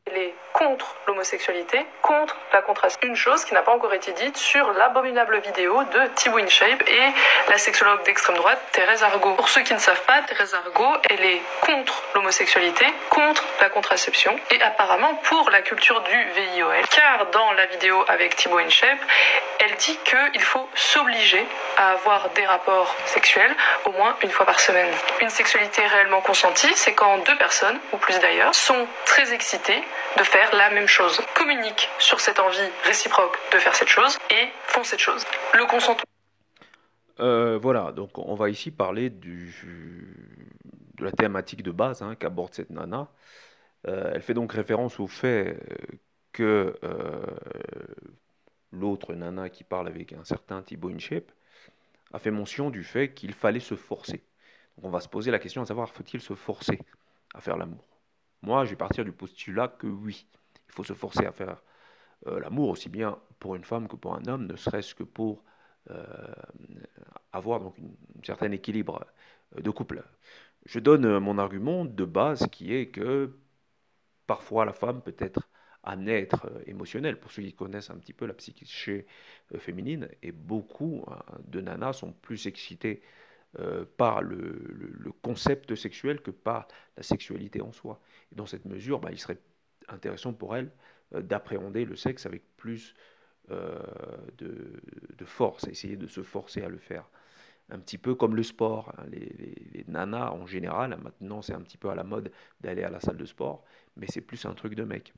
Elle est contre l'homosexualité, contre la contraception. Une chose qui n'a pas encore été dite sur l'abominable vidéo de Thibaut InShape et la sexologue d'extrême droite Thérèse Argot. Pour ceux qui ne savent pas, Thérèse Argot, elle est contre l'homosexualité, contre la contraception et apparemment pour la culture du VIOL. Car dans la vidéo avec Thibaut InShape, elle dit qu'il faut s'obliger à avoir des rapports sexuels au moins une fois par semaine. Une sexualité réellement consentie, c'est quand deux personnes, ou plus d'ailleurs, sont très excitées de faire la même chose, communiquent sur cette envie réciproque de faire cette chose et font cette chose. Le consentement. Voilà, donc on va ici parler de la thématique de base qu'aborde cette nana. Elle fait donc référence au fait que l'autre nana qui parle avec un certain Thibaut InShape a fait mention du fait qu'il fallait se forcer. Donc on va se poser la question à savoir, faut-il se forcer à faire l'amour? Moi, je vais partir du postulat que oui, il faut se forcer à faire l'amour, aussi bien pour une femme que pour un homme, ne serait-ce que pour euh, avoir donc un certain équilibre de couple. Je donne mon argument de base qui est que parfois la femme peut être amenée à être émotionnelle. Pour ceux qui connaissent un petit peu la psyché féminine, et beaucoup de nanas sont plus excitées par le concept sexuel que par la sexualité en soi. Et dans cette mesure, il serait intéressant pour elles d'appréhender le sexe avec plus euh, de force, essayer de se forcer à le faire. Un petit peu comme le sport. Les nanas en général, maintenant c'est un petit peu à la mode d'aller à la salle de sport, mais c'est plus un truc de mec.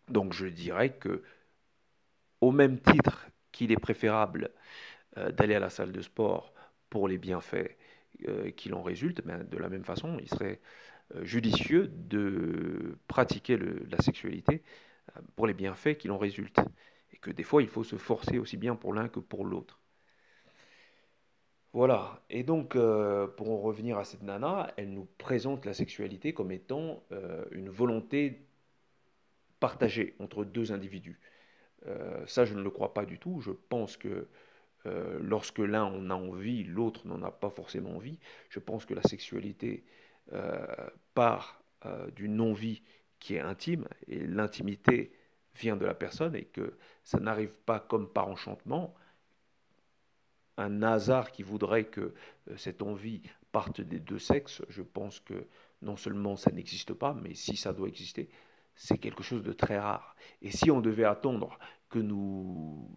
Donc je dirais que au même titre qu'il est préférable d'aller à la salle de sport pour les bienfaits qu'il en résulte, mais de la même façon, il serait judicieux de pratiquer la sexualité pour les bienfaits qu'il en résulte. Et que des fois, il faut se forcer aussi bien pour l'un que pour l'autre. Voilà. Et donc, pour en revenir à cette nana, elle nous présente la sexualité comme étant une volonté partagée entre deux individus. Ça, je ne le crois pas du tout. Je pense que lorsque l'un en a envie, l'autre n'en a pas forcément envie. Je pense que la sexualité euh, part d'une envie qui est intime, et l'intimité vient de la personne, et que ça n'arrive pas comme par enchantement, un hasard qui voudrait que cette envie parte des deux sexes. Je pense que non seulement ça n'existe pas, mais si ça doit exister, c'est quelque chose de très rare. Et si on devait attendre que nous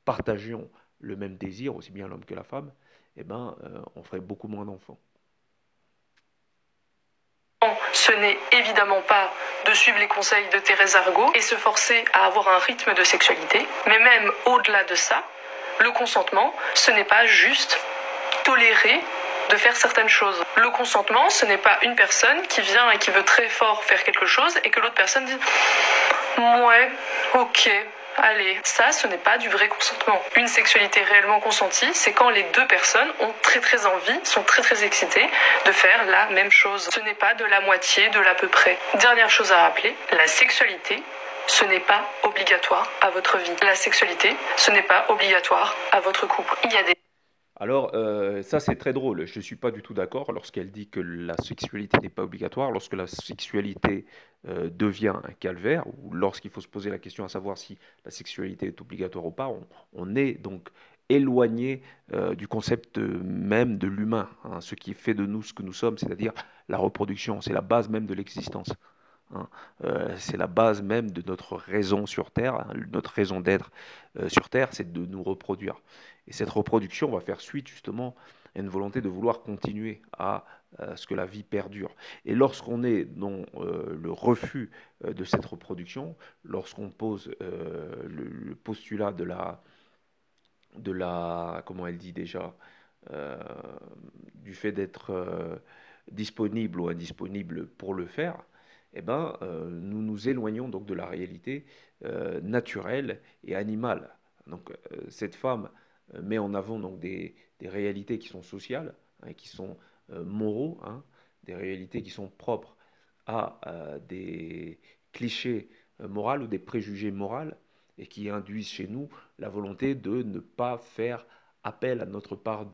partagions le même désir, aussi bien l'homme que la femme, eh ben, on ferait beaucoup moins d'enfants. Ce n'est évidemment pas de suivre les conseils de Thérèse Argot et se forcer à avoir un rythme de sexualité, mais même au-delà de ça, le consentement, ce n'est pas juste tolérer de faire certaines choses. Le consentement, ce n'est pas une personne qui vient et qui veut très fort faire quelque chose et que l'autre personne dit « ouais, ok ». Allez, ça, ce n'est pas du vrai consentement. Une sexualité réellement consentie, c'est quand les deux personnes ont très très envie, sont très très excitées de faire la même chose. Ce n'est pas de la moitié, de l'à peu près. Dernière chose à rappeler, la sexualité, ce n'est pas obligatoire à votre vie. La sexualité, ce n'est pas obligatoire à votre couple. Il y a des... Alors, ça c'est très drôle. Je ne suis pas du tout d'accord lorsqu'elle dit que la sexualité n'est pas obligatoire. Lorsque la sexualité devient un calvaire, ou lorsqu'il faut se poser la question à savoir si la sexualité est obligatoire ou pas, on est donc éloigné du concept même de l'humain, ce qui fait de nous ce que nous sommes, c'est-à-dire la reproduction. C'est la base même de l'existence. C'est la base même de notre raison sur Terre, notre raison d'être sur Terre, c'est de nous reproduire. Et cette reproduction va faire suite justement à une volonté de vouloir continuer à ce que la vie perdure. Et lorsqu'on est dans le refus de cette reproduction, lorsqu'on pose le postulat comment elle dit déjà, euh, du fait d'être disponible ou indisponible pour le faire, eh ben, nous nous éloignons donc de la réalité naturelle et animale. Donc cette femme met en avant donc des réalités qui sont sociales, qui sont moraux, des réalités qui sont propres à des clichés moraux ou des préjugés moraux, et qui induisent chez nous la volonté de ne pas faire appel à notre part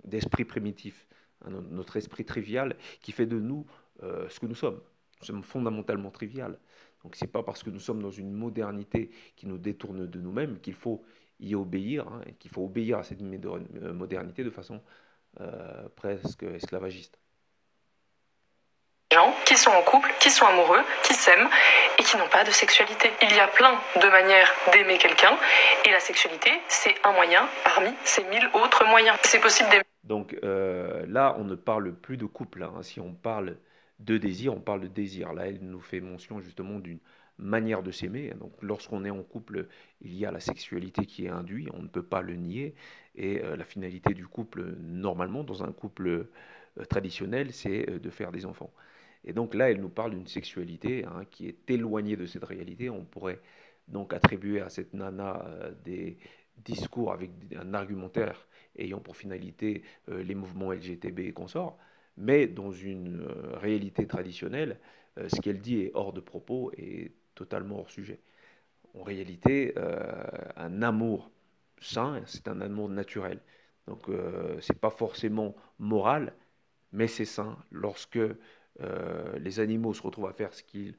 d'esprit primitif, notre esprit trivial qui fait de nous ce que nous sommes. C'est fondamentalement trivial. Donc c'est pas parce que nous sommes dans une modernité qui nous détourne de nous-mêmes qu'il faut y obéir, hein, et qu'il faut obéir à cette modernité de façon presque esclavagiste. Gens qui sont en couple, qui sont amoureux, qui s'aiment et qui n'ont pas de sexualité. Il y a plein de manières d'aimer quelqu'un et la sexualité, c'est un moyen parmi ces 1000 autres moyens. C'est possible d'aimer. Donc là, on ne parle plus de couple, hein. Si on parle de désir, on parle de désir. Là, elle nous fait mention justement d'une manière de s'aimer. Donc lorsqu'on est en couple, il y a la sexualité qui est induite, on ne peut pas le nier. Et la finalité du couple, normalement, dans un couple traditionnel, c'est de faire des enfants. Et donc là, elle nous parle d'une sexualité, hein, qui est éloignée de cette réalité. On pourrait donc attribuer à cette nana des discours avec un argumentaire ayant pour finalité les mouvements LGTB et consorts, mais dans une réalité traditionnelle, ce qu'elle dit est hors de propos et totalement hors sujet. En réalité, un amour sain, c'est un amour naturel. Donc, c'est pas forcément moral, mais c'est sain. Lorsque les animaux se retrouvent à faire ce qu'ils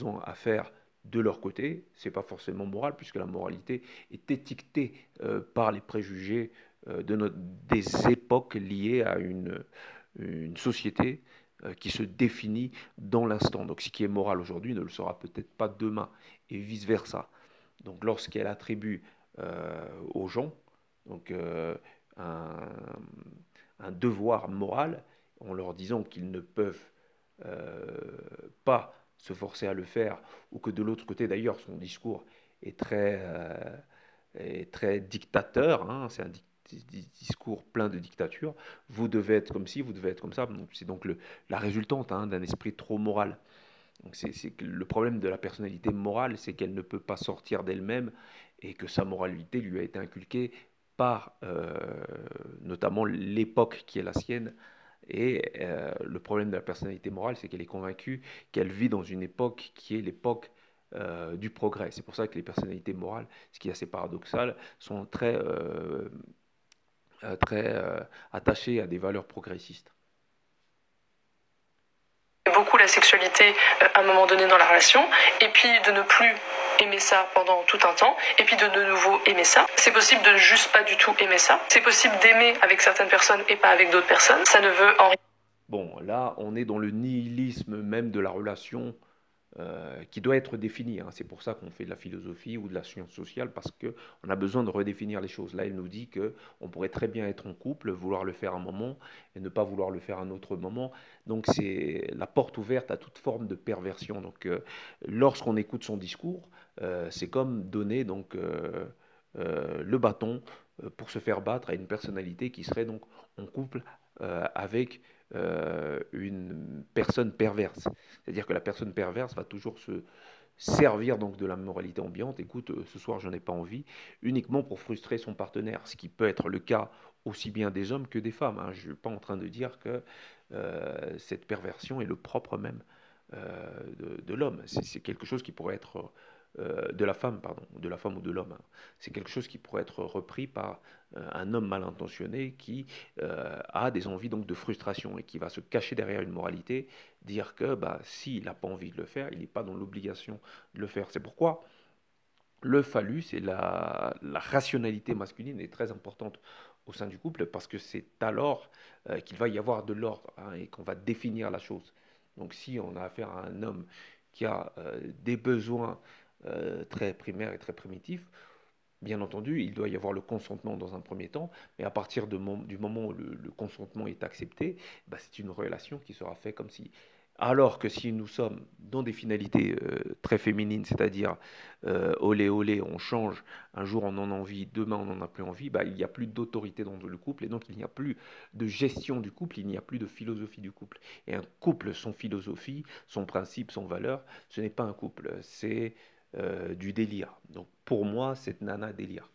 ont à faire de leur côté, c'est pas forcément moral, puisque la moralité est étiquetée par les préjugés des époques liées à une société qui se définit dans l'instant. Donc ce qui est moral aujourd'hui ne le sera peut-être pas demain, et vice-versa. Donc lorsqu'elle attribue aux gens donc, un, un devoir moral, en leur disant qu'ils ne peuvent pas se forcer à le faire, ou que de l'autre côté d'ailleurs son discours est très dictateur, hein, c'est un discours plein de dictature, vous devez être comme ci, vous devez être comme ça, c'est donc la résultante, hein, d'un esprit trop moral. Donc le problème de la personnalité morale, c'est qu'elle ne peut pas sortir d'elle-même et que sa moralité lui a été inculquée par notamment l'époque qui est la sienne. Et le problème de la personnalité morale, c'est qu'elle est convaincue qu'elle vit dans une époque qui est l'époque du progrès. C'est pour ça que les personnalités morales, ce qui est assez paradoxal, sont très attachées à des valeurs progressistes. Beaucoup la sexualité à un moment donné dans la relation, et puis de ne plus aimer ça pendant tout un temps, et puis de nouveau aimer ça. C'est possible de ne juste pas du tout aimer ça. C'est possible d'aimer avec certaines personnes et pas avec d'autres personnes. Ça ne veut en rien. Bon, là, on est dans le nihilisme même de la relation qui doit être définie, hein. C'est pour ça qu'on fait de la philosophie ou de la science sociale, parce qu'on a besoin de redéfinir les choses. Là, elle nous dit qu'on pourrait très bien être en couple, vouloir le faire un moment et ne pas vouloir le faire un autre moment. Donc c'est la porte ouverte à toute forme de perversion. Donc lorsqu'on écoute son discours, c'est comme donner donc, le bâton pour se faire battre à une personnalité qui serait donc en couple avec une personne perverse. C'est-à-dire que la personne perverse va toujours se servir donc de la moralité ambiante. Écoute, ce soir j'en ai pas envie, uniquement pour frustrer son partenaire, ce qui peut être le cas aussi bien des hommes que des femmes, hein. Je ne suis pas en train de dire que cette perversion est le propre même de l'homme. C'est quelque chose qui pourrait être de la femme, pardon, de la femme ou de l'homme, hein. C'est quelque chose qui pourrait être repris par un homme mal intentionné qui a des envies donc de frustration et qui va se cacher derrière une moralité, dire que bah, s'il n'a pas envie de le faire, il n'est pas dans l'obligation de le faire. C'est pourquoi le phallus et la rationalité masculine est très importante au sein du couple, parce que c'est alors qu'il va y avoir de l'ordre, hein, et qu'on va définir la chose. Donc si on a affaire à un homme qui a des besoins très primaires et très primitifs, bien entendu, il doit y avoir le consentement dans un premier temps, mais à partir du moment où le consentement est accepté, bah, c'est une relation qui sera faite comme si... Alors que si nous sommes dans des finalités très féminines, c'est-à-dire olé olé, on change, un jour on en a envie, demain on n'en a plus envie, bah, il n'y a plus d'autorité dans le couple, et donc il n'y a plus de gestion du couple, il n'y a plus de philosophie du couple. Et un couple sans philosophie, son principe, son valeur, ce n'est pas un couple, c'est du délire. Donc pour moi, cette nana délire.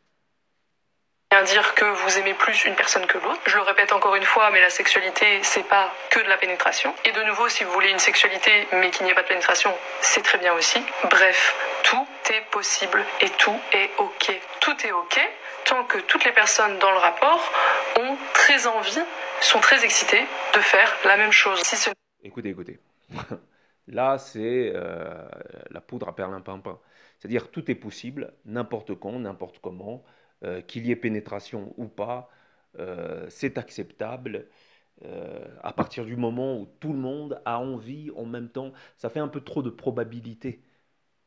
Dire que vous aimez plus une personne que l'autre. Je le répète encore une fois, mais la sexualité, c'est pas que de la pénétration. Et de nouveau, si vous voulez une sexualité, mais qu'il n'y ait pas de pénétration, c'est très bien aussi. Bref, tout est possible et tout est ok. Tout est ok tant que toutes les personnes dans le rapport ont très envie, sont très excitées de faire la même chose. Écoutez. Là, c'est la poudre à perlimpinpin. C'est-à-dire tout est possible, n'importe quand, n'importe comment, qu'il y ait pénétration ou pas, c'est acceptable. À partir du moment où tout le monde a envie en même temps, ça fait un peu trop de probabilité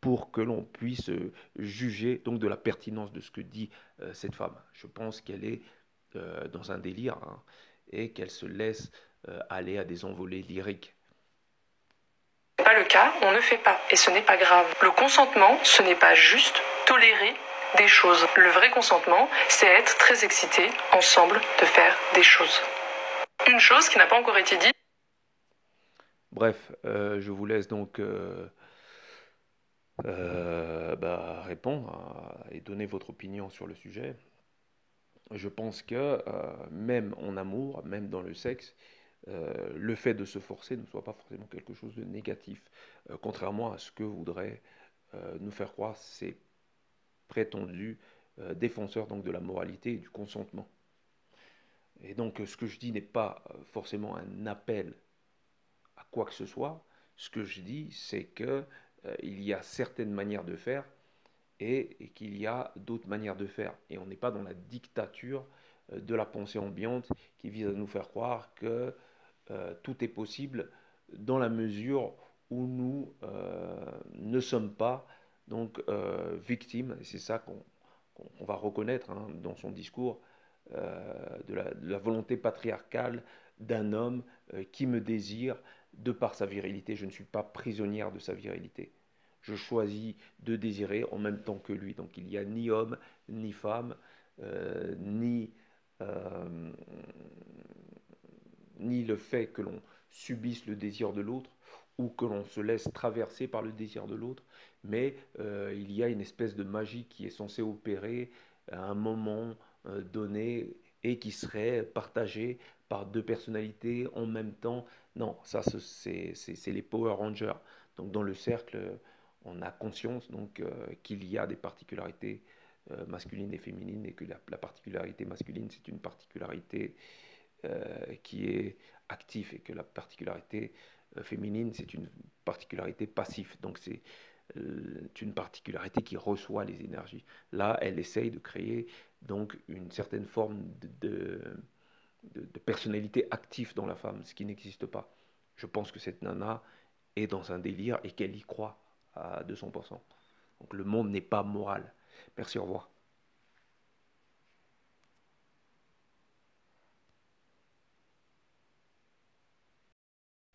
pour que l'on puisse juger donc de la pertinence de ce que dit cette femme. Je pense qu'elle est dans un délire, hein, et qu'elle se laisse aller à des envolées lyriques. Ce n'est pas le cas, on ne fait pas, et ce n'est pas grave. Le consentement, ce n'est pas juste tolérer des choses. Le vrai consentement, c'est être très excité ensemble de faire des choses. Une chose qui n'a pas encore été dite. Bref, je vous laisse donc répondre et donner votre opinion sur le sujet. Je pense que même en amour, même dans le sexe, le fait de se forcer ne soit pas forcément quelque chose de négatif, contrairement à ce que voudraient nous faire croire ces prétendus défenseurs donc de la moralité et du consentement. Et donc ce que je dis n'est pas forcément un appel à quoi que ce soit. Ce que je dis, c'est que il y a certaines manières de faire et qu'il y a d'autres manières de faire. Et on n'est pas dans la dictature de la pensée ambiante qui vise à nous faire croire que tout est possible dans la mesure où nous ne sommes pas donc victimes. Et c'est ça qu'on va reconnaître, hein, dans son discours, de la volonté patriarcale d'un homme qui me désire de par sa virilité. Je ne suis pas prisonnière de sa virilité. Je choisis de désirer en même temps que lui. Donc il n'y a ni homme, ni femme, ni, ni le fait que l'on subisse le désir de l'autre ou que l'on se laisse traverser par le désir de l'autre, mais il y a une espèce de magie qui est censée opérer à un moment donné et qui serait partagée par deux personnalités en même temps. Non, ça c'est les Power Rangers. Donc dans le cercle, on a conscience donc qu'il y a des particularités masculines et féminines et que la particularité masculine c'est une particularité qui est actif et que la particularité féminine, c'est une particularité passive. Donc c'est une particularité qui reçoit les énergies. Là, elle essaye de créer donc une certaine forme de personnalité active dans la femme, ce qui n'existe pas. Je pense que cette nana est dans un délire et qu'elle y croit à 200%. Donc le monde n'est pas moral. Merci, au revoir.